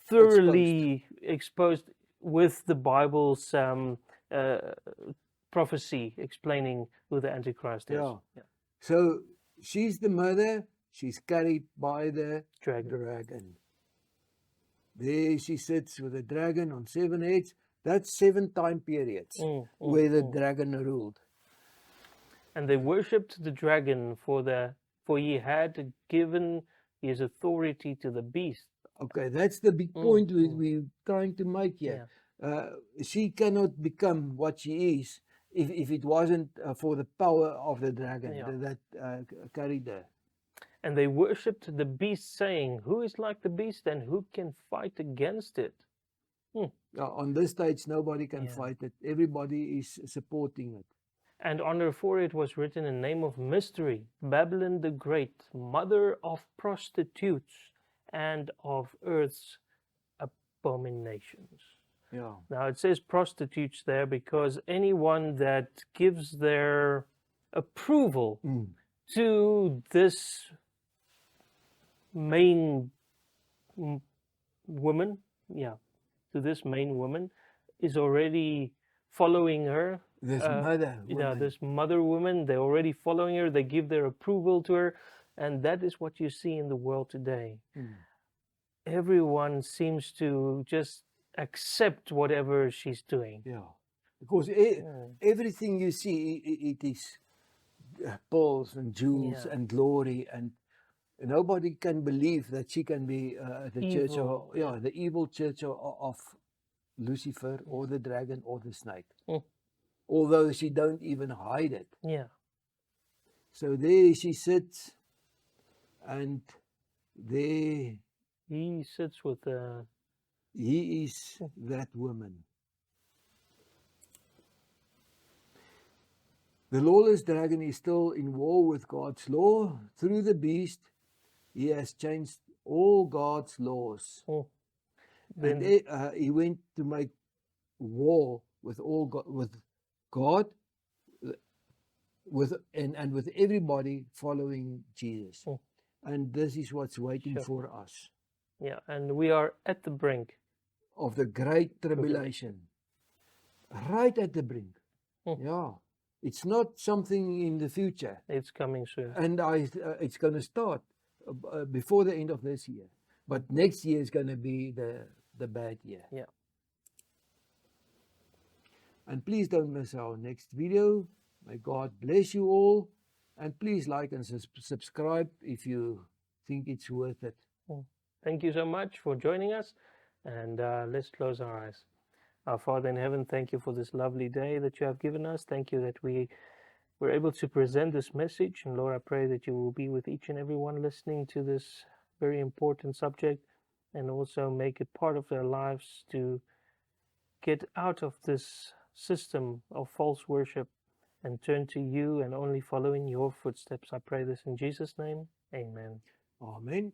thoroughly exposed with the Bible's prophecy explaining who the Antichrist is. Yeah. So she's the mother, she's carried by the Dragon. There she sits with the dragon on 7 heads. That's 7 time periods where the dragon ruled. And they worshipped the dragon for he had given his authority to the beast. Okay, that's the big point we're trying to make here. She cannot become what she is if it wasn't for the power of the dragon that carried her. And they worshipped the beast, saying, "Who is like the beast, and who can fight against it?" On this stage, nobody can fight it. Everybody is supporting it. And on her forehead was written a name of mystery: Babylon the Great, mother of prostitutes and of earth's abominations. Yeah. Now it says prostitutes there because anyone that gives their approval to this main woman, to this main woman, is already following her. This mother woman. This mother woman, they're already following her. They give their approval to her, and that is what you see in the world today. Everyone seems to just accept whatever she's doing. Yeah, because everything you see, it is pearls and jewels and glory, and nobody can believe that she can be the church of the evil church of Lucifer or the dragon or the snake. Although she don't even hide it. Yeah. So there she sits, and there he sits with he is that woman. The lawless dragon is still in war with God's law. Through the beast, he has changed all God's laws. And he went to make war with all God, with everybody following Jesus. And this is what's waiting for us. Yeah, and we are at the brink of the great tribulation. Right at the brink. Yeah. It's not something in the future. It's coming soon. And it's going to start before the end of this year. But next year is going to be the bad year. Yeah. And please don't miss our next video. May God bless you all. And please like and subscribe if you think it's worth it. Thank you so much for joining us. And let's close our eyes. Our Father in heaven, thank you for this lovely day that you have given us. Thank you that we were able to present this message. And Lord, I pray that you will be with each and every one listening to this very important subject, and also make it part of their lives to get out of this system of false worship and turn to you and only follow in your footsteps. I pray this in Jesus' name. Amen. Amen.